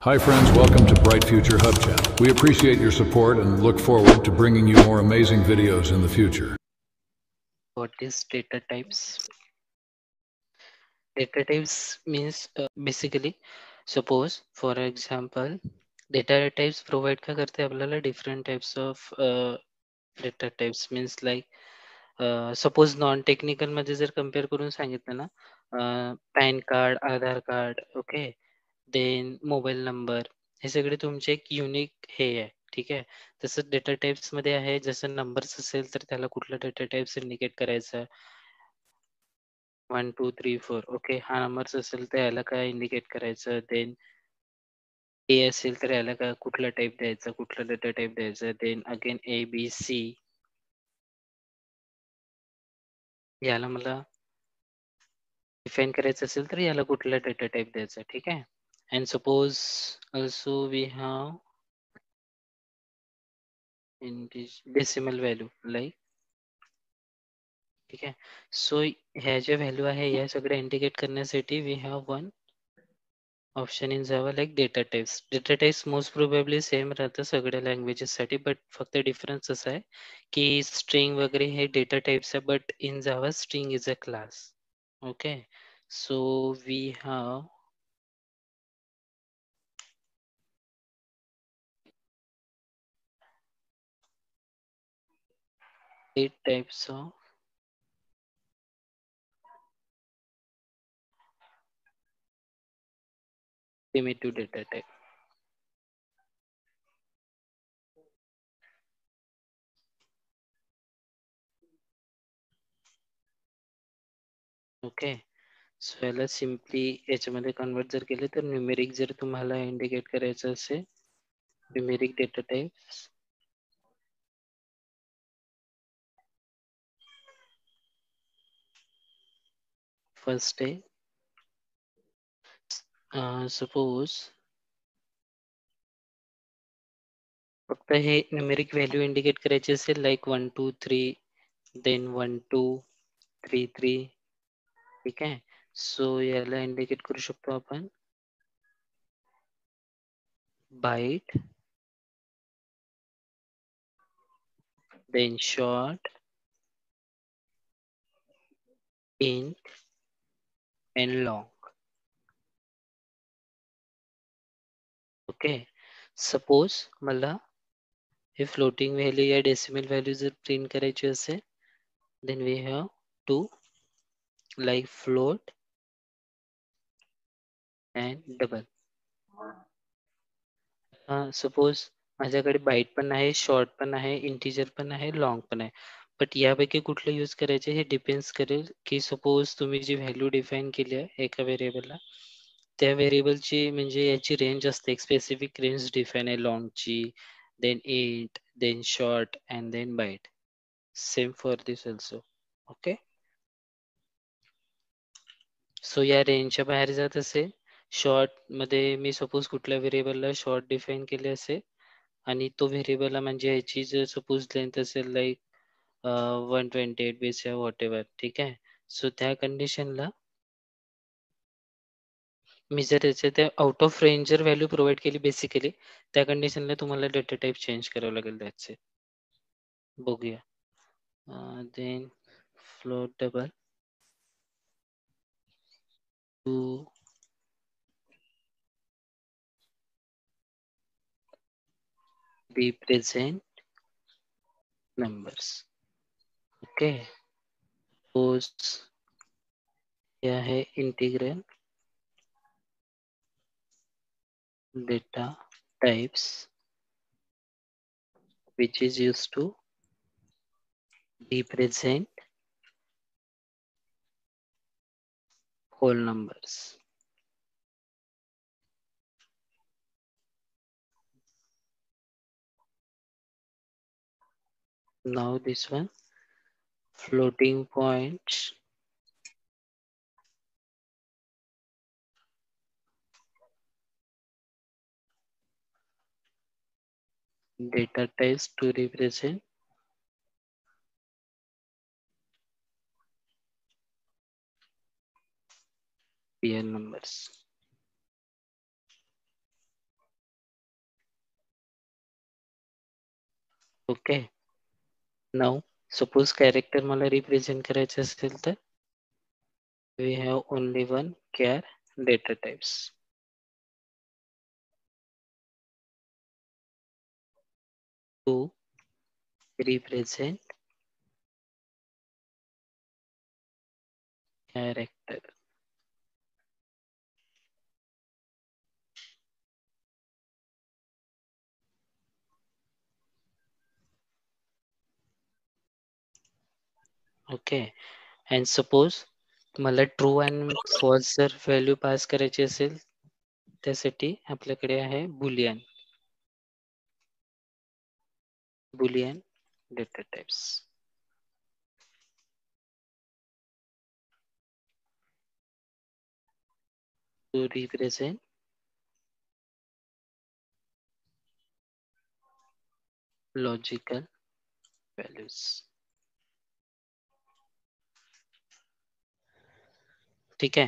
Hi friends, welcome to Bright Future Hub channel. We appreciate your support and look forward to bringing you more amazing videos in the future. What is data types? Data types means basically suppose for example data types provide का करते आपल्याला different types of data types means like suppose non technical मध्ये जर compare करून सांगितलं ना PAN card Aadhaar card okay then mobile number हे सगळे तुमचे एक युनिक हे आहे ठीक आहे तसं डेटा टाइप्स मध्ये आहे जसं नंबर्स असेल तर त्याला कुठलं डेटा टाइप्स इंडिकेट करायचं 1 2 3 4 ओके हा नंबर्स असेल तर याला काय इंडिकेट करायचं देन ए असेल तर याला काय कुठला टाइप द्यायचा कुठला डेटा टाइप द्यायचा देन अगेन ABC याला मला डिफाईन करायचं असेल तर याला कुठला डेटा टाइप द्यायचा ठीक आहे and suppose also we have in decimal value like ठीक आहे सो ह्या ज्या व्हॅल्यू आहे या सगळ्या इंडिकेट करण्यासाठी we have one option in Java like data types most probably same राहतं सगळ्या लँग्वेजेस साठी बट फक्त डिफरन्स असा आहे की स्ट्रिंग वगैरे हे डेटा टाइप्स आहे but in Java string is a class okay so we have 8 types of primitive data type. Okay so याला सिम्पली याच्यामध्ये कन्वर्ट जर केले तर न्यूमेरिक जर तुम्हाला इंडिकेट करायचं असेल न्यूमेरिक डेटा टाइप्स फर्स्ट आहे सपोज फक्त हे न्यूमेरिक व्हॅल्यू इंडिकेट करायची असेल लाईक 1 2 3 देन 1 2 3 3 ठीक आहे सो याला इंडिकेट करू शकतो आपण byte then short int and long okay suppose मला हे फ्लोटिंग व्हॅल्यू या डेसिमल व्हॅल्यू जर प्रिंट करायची असेल then we have to like float and double suppose माझ्याकडे बाईट पण आहे शॉर्ट पण आहे इंटिजर पण आहे लॉंग पण आहे बट यापैकी कुठलं यूज करायचे हे डिपेंड्स करेल की सपोज तुम्ही जी व्हॅल्यू डिफाईन केली आहे एका व्हेरिएबलला त्या व्हेरिएबलची म्हणजे याची रेंज असते एक स्पेसिफिक रेंज डिफाईन आहे लॉंगची then int then short and then byte same for this also okay so या रेंजच्या बाहेर जात असेल शॉर्ट मध्ये मी सपोज कुठल्या व्हेरिएबलला शॉर्ट डिफाईन केले असेल आणि तो व्हेरिएबल म्हणजे याची जर सपोज लेंथ असेल लाईक 128 बेस या व्हॉट एव्हर ठीक आहे सो त्या कंडिशनला मी जर त्याच्या त्या आउट ऑफ रेंज जर व्हॅल्यू प्रोव्हाइड केली बेसिकली त्या कंडिशनला तुम्हाला डेटा टाईप चेंज करावं लागेल त्याचे बघूया then float double to represent numbers okay suppose यह है integral data types which is used to represent whole numbers now this one floating points data types to represent real numbers okay. Now suppose character मला represent करायचे असेल तर we have only one char data types. To represent character. Okay. And suppose मला true and false जर value pass करायची असेल त्यासाठी आपल्याकडे आहे Boolean data types. To represent logical values. ठीक है.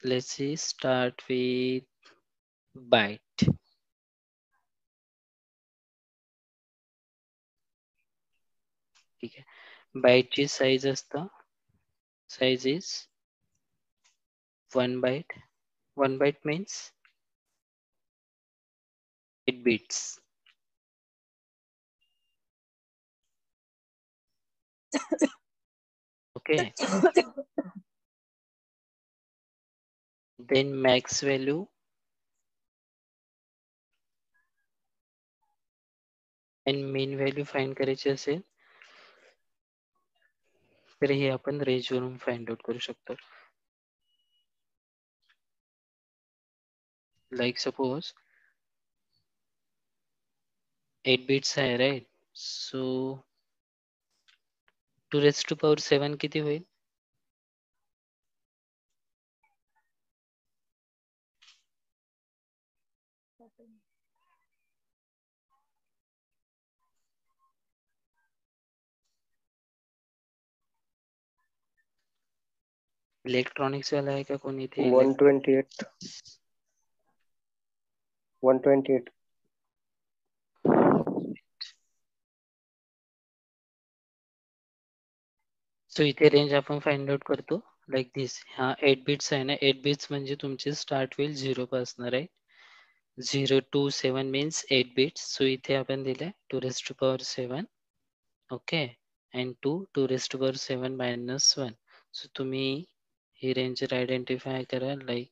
Let's see, start with byte. ठीक आहे. बाईटची साईज असतं size is 1 byte. 1 byte means 8 bits. Okay. Then max value and mean value find करायची असेल तर हे आपण रेंज वरून फाइंड आउट करू शकतो. लाईक सपोज 8 bits आहे राईट. सो 2⁻⁷ किती होईल? इलेक्ट्रॉनिक्स वाला आहे का कोणी इथे? 128. 128. सो इथे रेंज आपण फाइंड आउट करतो लाईक दिस. हा 8 बिट्स आहे ना. 8 बिट्स म्हणजे तुमचे स्टार्ट होईल 0 पासून राईट. 0 to 7 means 8 bits. सो इथे आपण दिले 2⁻⁷. ओके. And 2⁻⁷ minus 1. सो तुम्ही ही रेंज आयडेंटिफाय करा like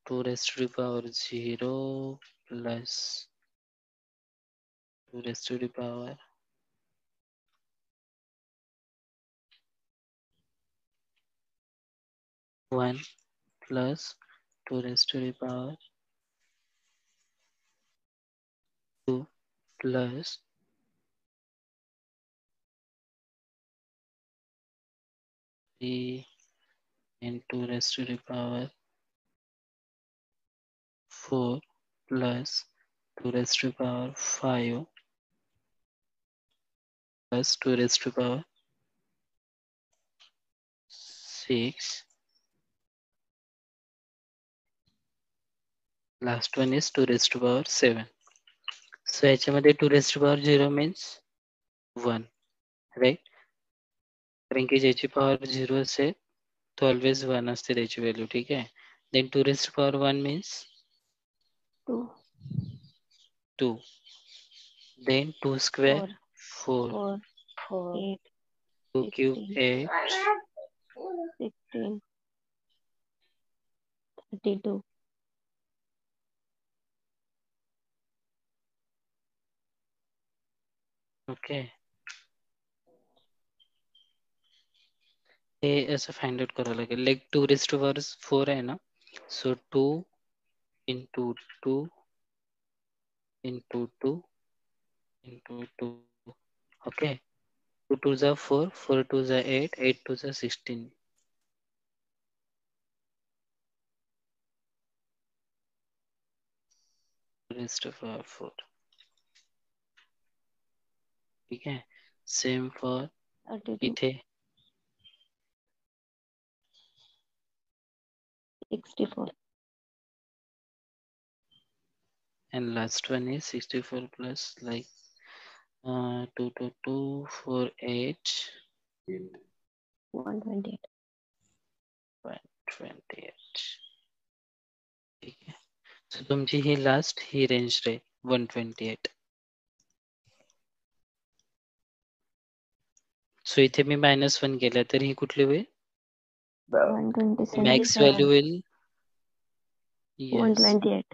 2⁻0 plus 2⁻1 plus 2⁻2 plus 3 and 2⁻4 plus 2⁻5 plus 2⁻6. Last one is 2⁻7. So याच्यामध्ये 2⁻0 means 1 राईट. कारण की ज्याची पॉवर 0 असेल तो ऑलवेज 1 असते त्याची व्हॅल्यू. ठीक आहे. Then 2⁻1 means 2. Then 2 square 4. 8, 2 cube 8. 16, 32. Okay. हे असं फाइंड आउट करावं लागेल. लाईक 2⁻4 आहे ना. सो 2 into 2 into 2 into 2. Okay. 2 2s are 4, 4 2s are 8, 8 2s are 16. Rest of our 4. ठीक है. Same for 32, इथे 64. and last one is 64 plus like 22248 128. 128. ठीक आहे. सो तुमची ही लास्ट ही रेंज राहील 128. सो इथे मी -1 केलं तर ही कुठली होईल? 127. मॅक्स व्हॅल्यू होईल. येस. 128.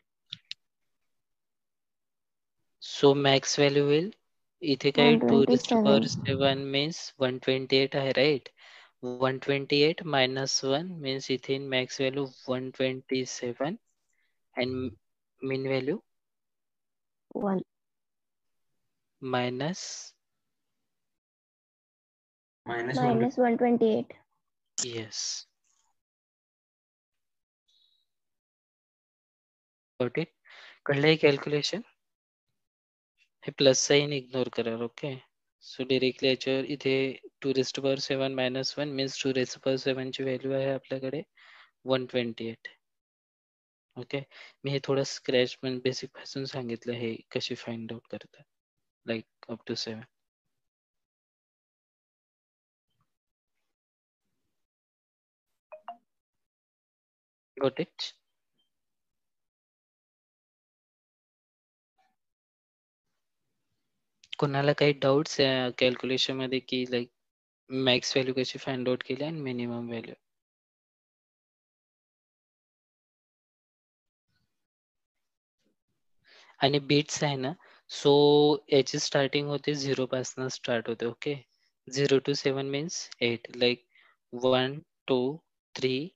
सो मॅक्स व्हॅल्यू होईल इथे काय 2 127. 7 मीन्स 128 आहे, राईट. 128 -1 मीन्स इथे max value 127 and mean value 1. minus Minus 128. yes. Got it? कळलंय कॅल्क्युलेशन? हे प्लस साइन इग्नोर करा. ओके. सो डिरेक्टली याच्यावर इथे 2⁻7 -1 मीन्स 2⁻7 ची व्हॅल्यू आहे आपल्याकडे 128. ओके. मी हे थोडं स्क्रॅच पण बेसिक पासून सांगितलं हे कशी फाइंड आउट करतात, like up to 7. Got it? कोणाला काही डाऊट्स कॅल्क्युलेशन मध्ये की लाईक मॅक्स व्हॅल्यू कशी फाइंड आउट केली आणि मिनिमम व्हॅल्यू? आणि बीट्स आहे ना, सो याची स्टार्टिंग होते 0 पासून स्टार्ट होते. Okay. 0 to 7 means 8, like 1 2 3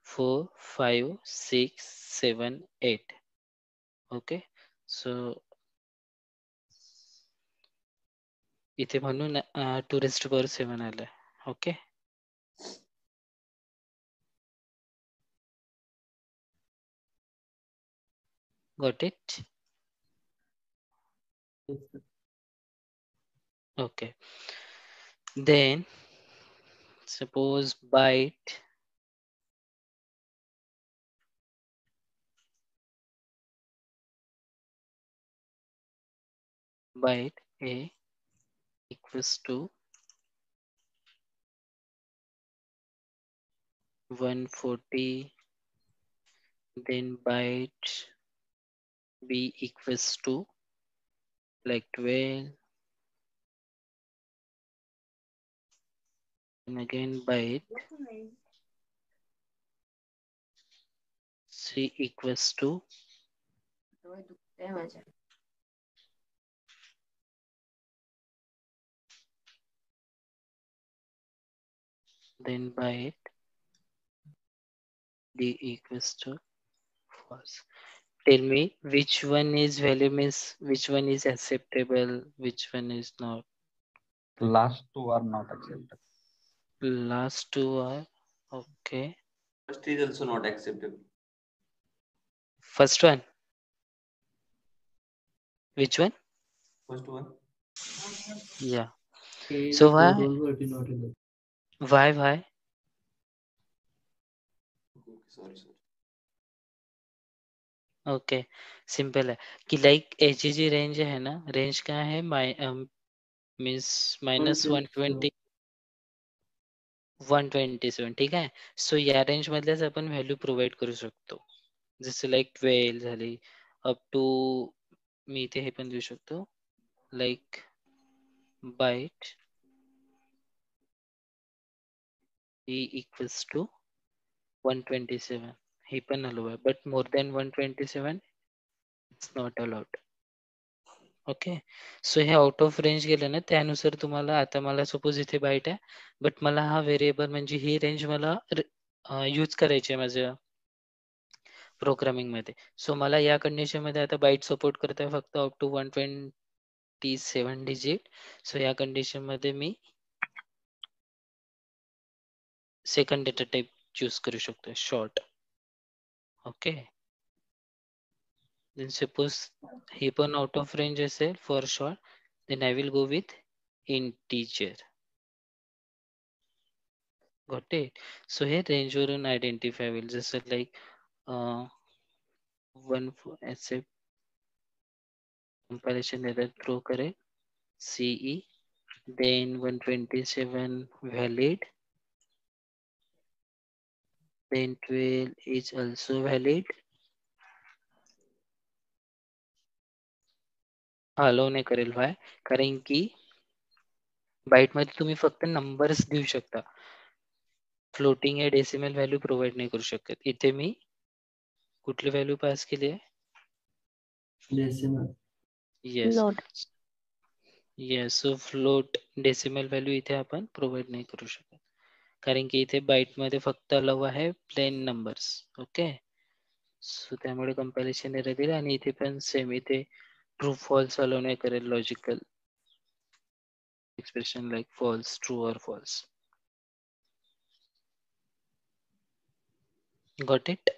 4 5 6 7 8. Okay. So इथे म्हणून 2⁻7 आलं. ओके. Got it? Okay. Then suppose byte A equals to 140, then byte B equals to like 12, and again byte C equals to then byte D equals to false. Tell me which one is value, means which one is acceptable, which one is not. Last two are not acceptable. Last two are okay. First is also not acceptable. First one. Which one? First one. Yeah. So why? Why? Sorry. Okay. Simple है कि like याची जी range आहे ना, range काय आहे means -120 127. ठीक आहे. सो या रेंज मधल्याच आपण व्हॅल्यू प्रोव्हाइड करू शकतो, जसं लाईक 12 झाली अप टू, मी इथे हे पण देऊ शकतो like byte E equals to 127. हे पण अलो आहे, but more than 127 it's not allowed. Okay. So हे आउट ऑफ रेंज गेलं ना, त्यानुसार तुम्हाला आता मला सपोज इथे बाईट आहे, बट मला हा व्हेरिएबल म्हणजे ही रेंज मला यूज करायची आहे माझ्या प्रोग्रामिंग मध्ये. सो मला या कंडिशन मध्ये आता बाईट सपोर्ट करत आहे फक्त अप टू 127 डिजिट. सो या कंडिशन मध्ये मी सेकंड डेटा टाइप चूज करू शकतो, शॉर्ट. ओके. देन सपोज हे पण आउट ऑफ रेंज असेल for short, then I will go with integer. Got it? So हे रेंज वरून आयडेंटिफाय होईल, जसं like 1 except comparison error throw करेल CE, then 127 valid, then 12 is also valid. Allow नाही करेल व्हाय कारण की बाईट मध्ये तुम्ही फक्त नंबर्स देऊ शकता, फ्लोटिंग या डेसिमल व्हॅल्यू प्रोव्हाइड नाही करू शकत. इथे मी कुठली व्हॅल्यू पास केली आहे? डेसिमल. Yes Float. येस. सो फ्लोट डेसिमल व्हॅल्यू इथे आपण प्रोव्हाइड नाही करू शकत कारण की इथे बाईट मध्ये फक्त अलाउ आहे प्लेन नंबर्स. ओके, सो त्यामुळे कंपॅरिझन एरर देईल आणि इथे पण सेम, इथे ट्रू फॉल्स अलाउ नाही करेल logical expression like false, true or false. Got it?